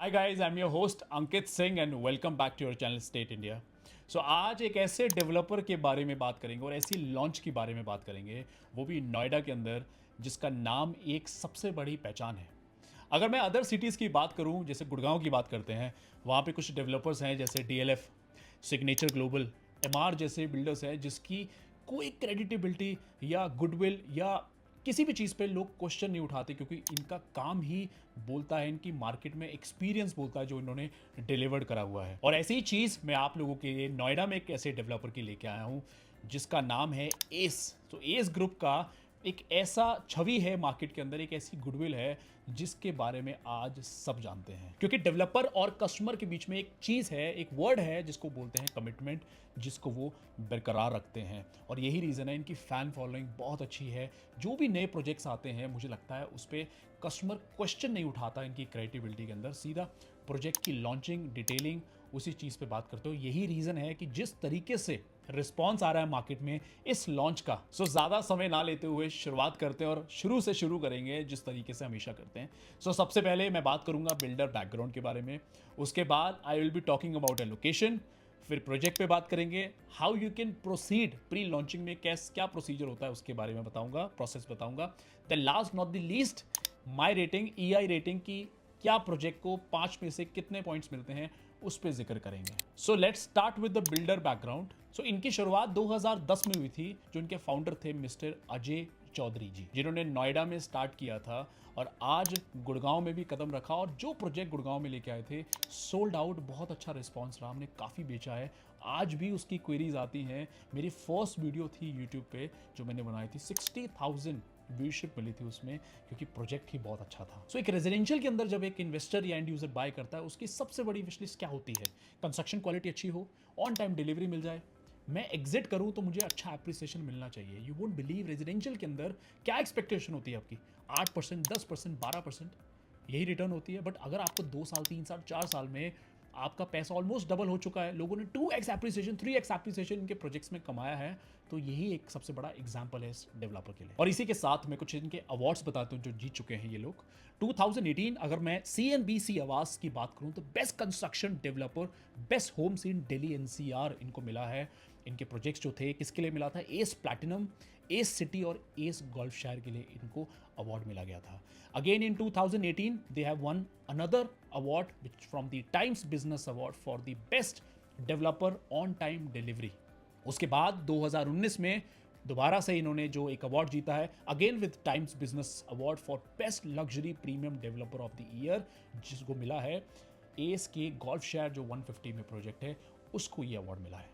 Hi guys, I am your host Ankit Singh and welcome back to your channel state India. So आज एक ऐसे developer के बारे में बात करेंगे और ऐसी लॉन्च के बारे में बात करेंगे, वो भी नोएडा के अंदर, जिसका नाम एक सबसे बड़ी पहचान है। अगर मैं अदर सिटीज़ की बात करूं, जैसे गुड़गांव की बात करते हैं, वहाँ पे कुछ डेवलपर्स हैं जैसे डीएलएफ, सिग्नेचर ग्लोबल, एमआर जैसे बिल्डर्स हैं जिसकी कोई क्रेडिटेबिलिटी या गुडविल या किसी भी चीज़ पे लोग क्वेश्चन नहीं उठाते, क्योंकि इनका काम ही बोलता है, इनकी मार्केट में एक्सपीरियंस बोलता है जो इन्होंने डिलीवर्ड करा हुआ है। और ऐसी ही चीज़ मैं आप लोगों के लिए नोएडा में एक ऐसे डेवलपर की लेके आया हूँ जिसका नाम है एस। तो एस ग्रुप का एक ऐसा छवि है मार्केट के अंदर, एक ऐसी गुडविल है जिसके बारे में आज सब जानते हैं। क्योंकि डेवलपर और कस्टमर के बीच में एक चीज़ है, एक वर्ड है जिसको बोलते हैं कमिटमेंट, जिसको वो बरकरार रखते हैं। और यही रीज़न है इनकी फ़ैन फॉलोइंग बहुत अच्छी है। जो भी नए प्रोजेक्ट्स आते हैं, मुझे लगता है उस पर कस्टमर क्वेश्चन नहीं उठाता इनकी क्रिएटिविटी के अंदर, सीधा प्रोजेक्ट की लॉन्चिंग, डिटेलिंग, उसी चीज़ पे बात करते हो। यही रीज़न है कि जिस तरीके से रिस्पॉन्स आ रहा है मार्केट में इस लॉन्च का। सो ज़्यादा समय ना लेते हुए शुरुआत करते हैं और शुरू से शुरू करेंगे जिस तरीके से हमेशा करते हैं। सो सबसे पहले मैं बात करूंगा बिल्डर बैकग्राउंड के बारे में। उसके बाद I will be talking about A location. फिर प्रोजेक्ट पे बात करेंगे, how you can proceed pre launching में, क्या प्रोसीजर होता है उसके बारे में बताऊंगा, प्रोसेस बताऊंगा। The last not the least, my rating, EI rating की, क्या प्रोजेक्ट को 5 में से कितने पॉइंट्स मिलते हैं, उस पर जिक्र करेंगे। So let's start with the builder background. So इनकी शुरुआत 2010 में हुई थी। जो इनके फाउंडर थे मिस्टर अजय चौधरी जी, जिन्होंने नोएडा में स्टार्ट किया था और आज गुड़गांव में भी कदम रखा। और जो प्रोजेक्ट गुड़गांव में लेके आए थे, सोल्ड आउट, बहुत अच्छा रिस्पांस रहा, हमने काफ़ी बेचा है। आज भी उसकी क्वेरीज आती हैं। मेरी फर्स्ट वीडियो थी यूट्यूब पे जो मैंने बनाई थी, 60,000 व्यूशिप मिली थी उसमें, क्योंकि प्रोजेक्ट ही बहुत अच्छा था। सो एक रेजिडेंशियल के अंदर जब एक इन्वेस्टर या एंड यूजर बाय करता है, उसकी सबसे बड़ी विशलिस्ट क्या होती है? कंस्ट्रक्शन क्वालिटी अच्छी हो, ऑन टाइम डिलीवरी मिल जाए, मैं एग्जिट करूं तो मुझे अच्छा एप्रिसिएशन मिलना चाहिए। यू वोंट बिलीव रेजिडेंशियल के अंदर क्या एक्सपेक्टेशन होती है आपकी? 8%, 10%, 12%, यही रिटर्न होती है। बट अगर आपको 2 साल, 3 साल, 4 साल में आपका पैसा ऑलमोस्ट डबल हो चुका है, लोगों ने 2x एप्रिसिएशन, 3x एप्रिसिएशन इनके प्रोजेक्ट्स में कमाया है, तो यही एक सबसे बड़ा एग्जांपल है इस डेवलपर के लिए। और इसी के साथ मैं कुछ इनके अवार्ड्स बताता हूँ जो जीत चुके हैं ये लोग। 2018 अगर मैं CNBC अवार्ड्स की बात करूँ तो best construction developer, best homes in Delhi NCR इनको मिला है। इनके प्रोजेक्ट्स जो थे, किसके लिए मिला था? एस प्लैटिनम, एस सिटी और एस गोल्फ शायर के लिए इनको अवार्ड मिला गया था। Again in 2018 they have one another award which from the times business award for the best developer on time delivery. उसके बाद 2019 में दोबारा से इन्होंने जो एक अवार्ड जीता है, again with times business award for best luxury premium developer of the year, जिसको मिला है एस के गोल्फ शेयर जो 150 में प्रोजेक्ट है, उसको ये अवार्ड मिला है।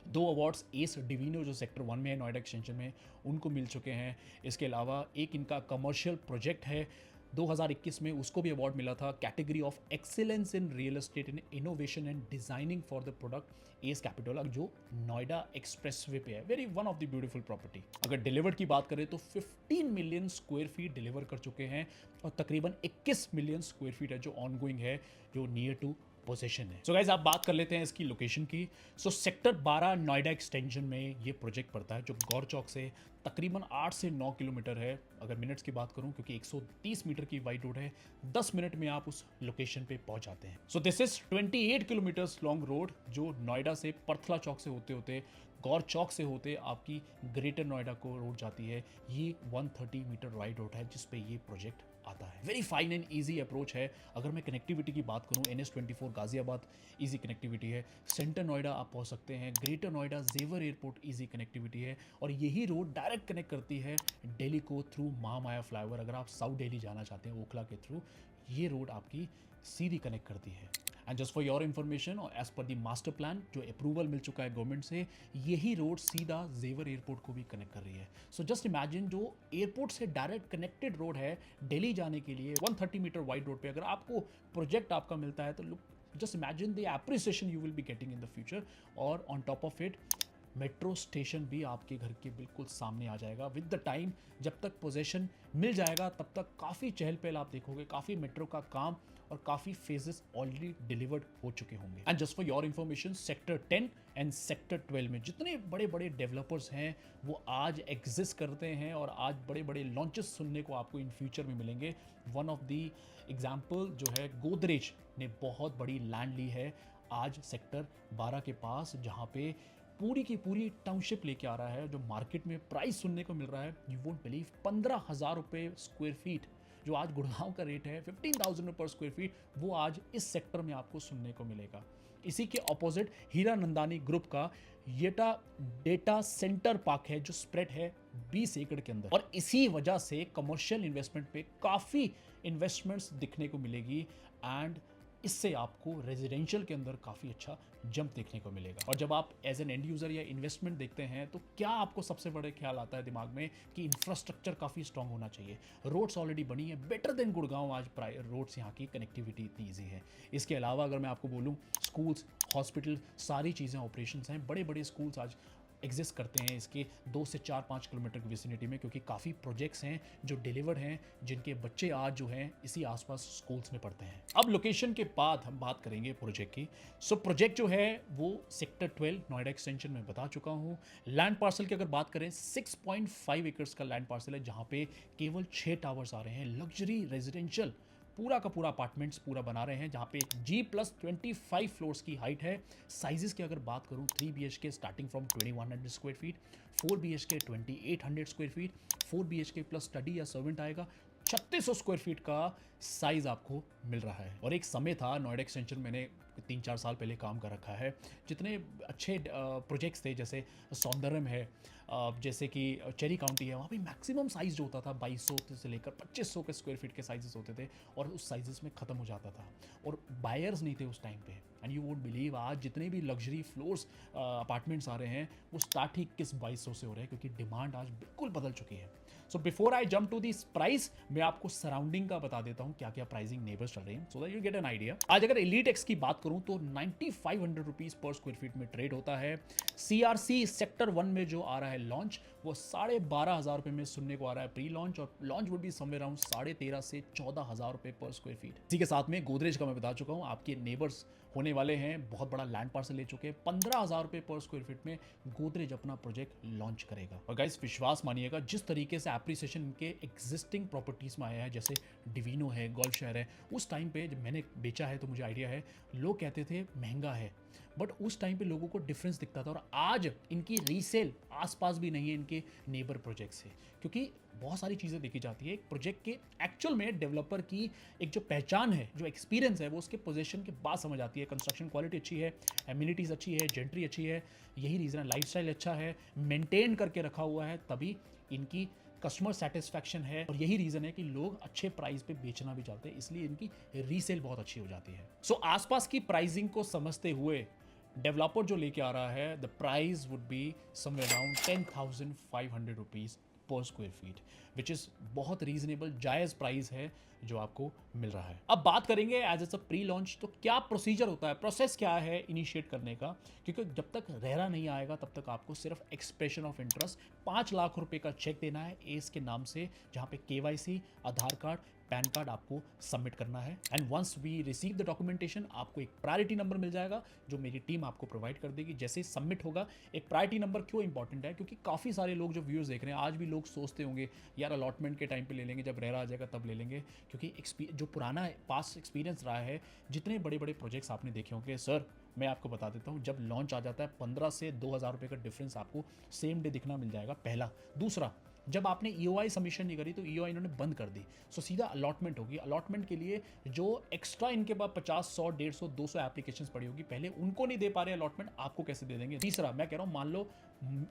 2 अवार्ड्स एस डिवीनो जो सेक्टर 1 में है नोएडा एक्सटेंशन में, उनको मिल चुके हैं। इसके अलावा एक इनका कमर्शियल प्रोजेक्ट है 2021 में, उसको भी अवार्ड मिला था, category of excellence in real estate in innovation and designing for the product S Capitola, जो नोएडा एक्सप्रेसवे पे है। Very one of the beautiful property. अगर डिलीवर्ड की बात करें तो 15 मिलियन स्क्वायर फीट डिलीवर कर चुके हैं और तकरीबन 21 मिलियन स्क्वायर फीट है जो ऑनगोइंग है, जो नियर टू पोजीशन है। सो गाइस, आप बात कर लेते हैं इसकी लोकेशन की। सो सेक्टर 12 नोएडा एक्सटेंशन में ये प्रोजेक्ट पड़ता है, जो गौर चौक से तकरीबन 8 से 9 किलोमीटर है। अगर मिनट्स की बात करूं, क्योंकि 130 मीटर की वाइड रोड है, 10 मिनट में आप उस लोकेशन पे पहुंच जाते हैं। So this is 28 kilometres long road, जो नोएडा से परथला चौक से होते होते, गौर चौक से होते आपकी ग्रेटर नोएडा को रोड जाती है। ये 130 मीटर वाइड रोड है जिसपे ये प्रोजेक्ट आता है। Very fine and easy approach है। अगर मैं कनेक्टिविटी की बात करूं, NH24 गाजियाबाद ईजी कनेक्टिविटी है, सेंटर नोएडा आप पहुंच सकते हैं, ग्रेटर नोएडा जेवर एयरपोर्ट ईजी कनेक्टिविटी है, और यही रोड डायरेक्ट कनेक्ट करती है दिल्ली को थ्रू महामाया फ्लाईओवर। अगर आप साउथ दिल्ली जाना चाहते हैं ओखला के थ्रू, ये रोड आपकी सीधी कनेक्ट करती है। And just for your information, और as per the master plan जो अप्रूवल मिल चुका है गवर्नमेंट से, यही रोड सीधा जेवर एयरपोर्ट को भी कनेक्ट कर रही है। सो जस्ट इमेजिन, जो एयरपोर्ट से डायरेक्ट कनेक्टेड रोड है दिल्ली जाने के लिए 130 मीटर वाइड रोड पे अगर आपको प्रोजेक्ट आपका मिलता है, तो look, just imagine the appreciation you will be getting in the future. और on top of it, metro station भी आपके घर के बिल्कुल सामने आ जाएगा विद द टाइम। जब तक पोजेशन मिल जाएगा तब तक काफ़ी चहल पहल आप देखोगे, काफ़ी मेट्रो का काम और काफ़ी फेजेस ऑलरेडी डिलीवर्ड हो चुके होंगे। And just for your information, sector 10 and sector 12 में जितने बड़े बड़े डेवलपर्स हैं वो आज एग्जिस्ट करते हैं और आज बड़े बड़े लॉन्चेस सुनने को आपको इन फ्यूचर में मिलेंगे। वन ऑफ द एग्जाम्पल जो है, गोदरेज ने बहुत बड़ी लैंड ली है आज सेक्टर 12 के पास, जहाँ पे पूरी की पूरी टाउनशिप लेके आ रहा है। जो मार्केट में प्राइस सुनने को मिल रहा है, यू वोंट बिलीव, 15,000 रुपये स्क्वायर फीट, जो आज गुड़गांव का रेट है 15,000 पर स्क्वायर फीट, वो आज इस सेक्टर में आपको सुनने को मिलेगा। इसी के ऑपोजिट हीरा नंदानी ग्रुप का येटा डेटा सेंटर पार्क है जो स्प्रेड है 20 एकड़ के अंदर, और इसी वजह से कमर्शियल इन्वेस्टमेंट पे काफ़ी इन्वेस्टमेंट्स दिखने को मिलेगी एंड इससे आपको रेजिडेंशियल के अंदर काफ़ी अच्छा जंप देखने को मिलेगा। और जब आप एज एन एंड यूज़र या इन्वेस्टमेंट देखते हैं तो क्या आपको सबसे बड़े ख्याल आता है दिमाग में कि इंफ्रास्ट्रक्चर काफ़ी स्ट्रांग होना चाहिए। रोड्स ऑलरेडी बनी है, बेटर देन गुड़गांव आज रोड्स, यहाँ की कनेक्टिविटी इतनी ईजी है। इसके अलावा अगर मैं आपको बोलूँ, स्कूल्स, हॉस्पिटल, सारी चीज़ें ऑपरेशंस हैं, बड़े बड़े स्कूल्स आज एग्जिस्ट करते हैं इसके 2 से 4-5 किलोमीटर की विसिनिटी में, क्योंकि काफ़ी प्रोजेक्ट्स हैं जो डिलीवर्ड हैं, जिनके बच्चे आज जो हैं इसी आसपास स्कूल्स में पढ़ते हैं। अब लोकेशन के बाद हम बात करेंगे प्रोजेक्ट की। सो प्रोजेक्ट जो है वो सेक्टर 12 नोएडा एक्सटेंशन में बता चुका हूँ। लैंड पार्सल की अगर बात करें, 6.5 एकर्स का लैंड पार्सल है, जहाँ पे केवल 6 टावर्स आ रहे हैं। लग्जरी रेजिडेंशियल पूरा का पूरा अपार्टमेंट्स पूरा बना रहे हैं, जहाँ पे G+25 फ्लोर्स की हाइट है। साइजेस की अगर बात करूँ, 3 BHK starting from 2100 square feet, 4 BHK 2800 square feet, 4 BHK plus study या सर्वेंट आएगा, 3600 स्क्वायर फीट का साइज आपको मिल रहा है। और एक समय था नोएडा एक्सटेंशन, मैंने 3-4 साल पहले काम कर रखा है, जितने अच्छे प्रोजेक्ट्स थे, जैसे सौंदर्यम है, जैसे कि चेरी काउंटी है, वहाँ पे मैक्सिमम साइज़ जो होता था 2200 से लेकर 2500 के स्क्वायर फीट के साइजेस होते थे, और उस साइजेस में ख़त्म हो जाता था और बायर्स नहीं थे उस टाइम पे। एंड यू वोंट बिलीव, आज जितने भी लग्जरी फ्लोर्स अपार्टमेंट्स आ रहे हैं वो स्टार्ट ही 2100 से हो रहे हैं, क्योंकि डिमांड आज बिल्कुल बदल चुकी है। So before I jump to this price, मैं आपको सराउंडिंग का बता देता हूँ क्या क्या प्राइसिंग नेबर्स चल रही हैं, so that you get an idea. आज अगर एलिटेक्स की बात करूँ तो 9500 रुपीज पर स्क्वायर फीट में ट्रेड होता है। CRC सेक्टर 1 में जो आ रहा है लॉन्च, वो 12,500 रुपये में सुनने को आ रहा है प्री लॉन्च, और launch would be somewhere around 13,500 से 14,000 रुपये पर स्क्वायर फीट। इसी के साथ में गोदरेज का मैं बता चुका हूँ, आपके नेबर्स होने वाले हैं, बहुत बड़ा लैंड पार्सल ले चुके हैं, 15,000 रुपये पर स्क्वायर फीट में गोदरेज अपना प्रोजेक्ट लॉन्च करेगा। और गाइस विश्वास मानिएगा, जिस तरीके से एप्रिसिएशन इनके एग्जिस्टिंग प्रॉपर्टीज में आया है, जैसे डिवीनो है, गोल्फ शहर है, उस टाइम पे जब मैंने बेचा है तो मुझे आइडिया है, लोग कहते थे महंगा है, बट उस टाइम पे लोगों को डिफरेंस दिखता था। और आज इनकी रीसेल आसपास भी नहीं है इनके नेबर प्रोजेक्ट से, क्योंकि बहुत सारी चीज़ें देखी जाती है एक प्रोजेक्ट के एक्चुअल में डेवलपर की एक जो पहचान है, जो एक्सपीरियंस है, वो उसके पोजीशन के बाद समझ आती है। कंस्ट्रक्शन क्वालिटी अच्छी है, एमिनिटीज़ अच्छी है, जेंट्री अच्छी है, यही रीज़न है, लाइफस्टाइल अच्छा है, मेंटेन करके रखा हुआ है, तभी इनकी कस्टमर सेटिस्फैक्शन है, और यही रीज़न है कि लोग अच्छे प्राइस पे बेचना भी चाहते हैं, इसलिए इनकी रीसेल बहुत अच्छी हो जाती है। सो आसपास की प्राइसिंग को समझते हुए डेवलपर जो लेके आ रहा है, the price would be somewhere around 10,500 rupees per square feet, which is बहुत रीजनेबल, जायज़ प्राइस है जो आपको मिल रहा है। अब बात करेंगे as as a pre launch, तो क्या प्रोसीजर होता है, प्रोसेस क्या है इनिशिएट करने का, क्योंकि जब तक रेरा नहीं आएगा तब तक आपको सिर्फ एक्सप्रेशन ऑफ इंटरेस्ट 5 लाख रुपए का चेक देना है एस के नाम से, जहाँ पे KYC, Aadhaar card, PAN card आपको सबमिट करना है। And once we receive the documentation, आपको एक प्रायोरिटी नंबर मिल जाएगा जो मेरी टीम आपको प्रोवाइड कर देगी। जैसे सबमिट होगा, एक प्रायोरिटी नंबर क्यों इंपॉर्टेंट है, क्योंकि काफ़ी सारे लोग जो व्यूअर्स देख रहे हैं, आज भी लोग सोचते होंगे यार अलॉटमेंट के टाइम पे ले लेंगे, जब रेरा आ जाएगा तब ले लेंगे, क्योंकि जो पुराना पास्ट एक्सपीरियंस रहा है, जितने बड़े बड़े प्रोजेक्ट्स आपने देखे होंगे, सर मैं आपको बता देता हूँ, जब लॉन्च आ जाता है 15 से 2,000 रुपये का डिफरेंस आपको सेम डे दिखना मिल जाएगा, पहला। दूसरा, जब आपने EOI सबमिशन नहीं करी तो EOI इन्होंने बंद कर दी, सो सीधा अलॉटमेंट होगी। अलॉटमेंट के लिए जो एक्स्ट्रा इनके पास 50, 100, 150, 200 एप्लीकेशंस पड़ी होगी, पहले उनको नहीं दे पा रहे अलॉटमेंट, आपको कैसे दे देंगे। तीसरा, मैं कह रहा हूँ मान लो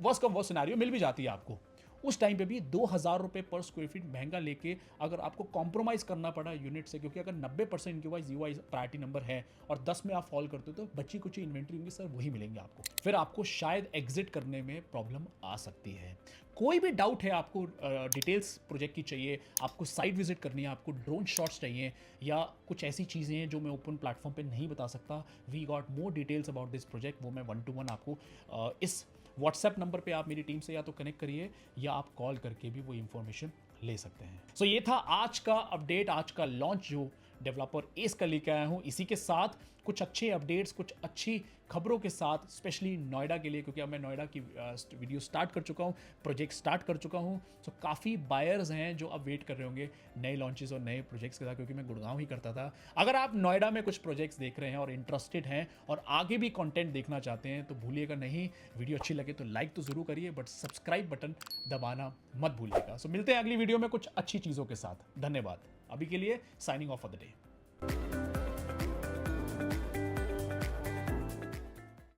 वर्स्ट कम वर्स्ट सिनेरियो मिल भी जाती है आपको, उस टाइम पे भी 2,000 रुपये पर स्क्वायर फीट महंगा लेके अगर आपको कॉम्प्रोमाइज़ करना पड़ा यूनिट से, क्योंकि अगर 90% इनके पास EOI प्रायोरिटी नंबर है और 10 में आप फॉल करते हो, तो बची कुछ इन्वेंट्री होंगी सर, वही मिलेंगे आपको, फिर आपको शायद एग्जिट करने में प्रॉब्लम आ सकती है। कोई भी डाउट है, आपको डिटेल्स प्रोजेक्ट की चाहिए, आपको साइट विजिट करनी है, आपको ड्रोन शॉट्स चाहिए, या कुछ ऐसी चीज़ें हैं जो मैं ओपन प्लेटफॉर्म पे नहीं बता सकता, we got more details about this project, वो मैं 1-to-1 आपको इस व्हाट्सएप नंबर पे आप मेरी टीम से या तो कनेक्ट करिए या आप कॉल करके भी वो इन्फॉर्मेशन ले सकते हैं। सो ये था आज का अपडेट, आज का लॉन्च जो डेवलपर एस का लेके आया हूँ, इसी के साथ कुछ अच्छे अपडेट्स, कुछ अच्छी खबरों के साथ, स्पेशली नोएडा के लिए, क्योंकि अब मैं नोएडा की वीडियो स्टार्ट कर चुका हूँ, प्रोजेक्ट स्टार्ट कर चुका हूँ। सो काफ़ी बायर्स हैं जो अब वेट कर रहे होंगे नए लॉन्चेस और नए प्रोजेक्ट्स के साथ, क्योंकि मैं गुड़गांव ही करता था। अगर आप नोएडा में कुछ प्रोजेक्ट्स देख रहे हैं और इंटरेस्टेड हैं और आगे भी कंटेंट देखना चाहते हैं तो भूलिएगा नहीं, वीडियो अच्छी लगे तो लाइक तो ज़रूर करिए, बट सब्सक्राइब बटन दबाना मत भूलिएगा। सो मिलते हैं अगली वीडियो में कुछ अच्छी चीज़ों के साथ। धन्यवाद। अभी के लिए signing off for the day.